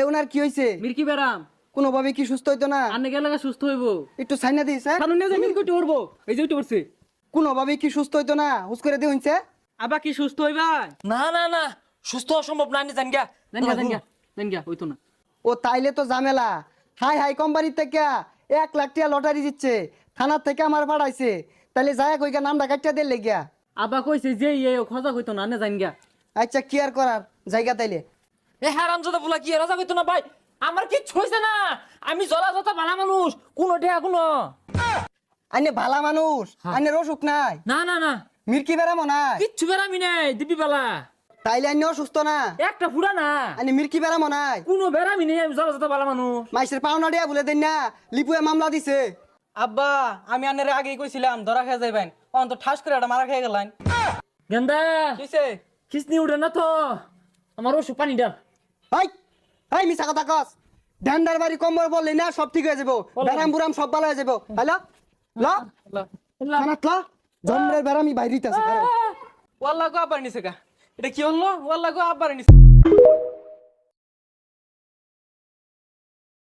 ওনার কি হইছে? মির্কি বেরাম কোনোভাবে কি সুস্থ হইতো না? আন্নে গেলে সুস্থ হইব। একটু সাইনা দিস স্যার। কারণ যে মির্কি উঠবো এই যে উঠে পড়ছে। কোনোভাবে কি সুস্থ হইতো না? হুস করে দিয়ে হইছে। আবার কি সুস্থ হইবা? না না না সুস্থ অসম্ভব না নি জানগা জানগা হইতো না। ও তাইলে তো ঝামেলা। হাই হাই কোম্পানির থেকে 1 লাখ টাকা লটারি দিচ্ছে, থানার থেকে আমার পাঠাইছে। তাইলে যায় কইগা নামটা কাটিয়া দিলে গিয়া। আবা কইছে যে খোঁজা হইতো না, আন্নে জানগা। আচ্ছা কি আর করার, জায়গা তাইলে। এ হারামজাদা বলা কি রাজা কইতো না ভাই, আমার কিচ্ছু হইছে না, আমি জলা জতা ভালো মানুষ, কোনো টেয়া কোনো। আইনে ভালা মানুষ, আইনের অসুখ নাই, না না না মির্কি বেড়ামো নাই, কিচ্ছু বেরামি নাই দিবি বালা। তাইলে আইনে অসুস্থ না, একটা ফুড়া না, আইনে মির্কি বেড়ামো নাই, কোনো বেরামি নেই, আমি জলা জতা ভালো মানুষ। মাইসের পাওনা দিয়া বলে দেন না, লিপুয়ে মামলা দিছে। আব্বা আমি আনের আগেই কইছিলাম ধরা খেয়ে যাইবেন, অন তো ঠাস করে একটা মারা খেয়ে গেলেন। গেন্দা কিসে খিসনি উঠে না তো, আমার ওষুধ পানি ডাল। হাই হাই মিছা কথা কস, ধান্দার বাড়ি কম্বল বললি না সব ঠিক হয়ে যাবো, বেরাম বুরাম সব ভালো হয়ে যাবো। হ্যালো ল খানাত ল, জন্মের বেরামি বাইরিতেছে। ওয়াল্লা গো আব্বার নিছে কা, এটা কি হলো? ওয়াল্লা গো আব্বার নিছে।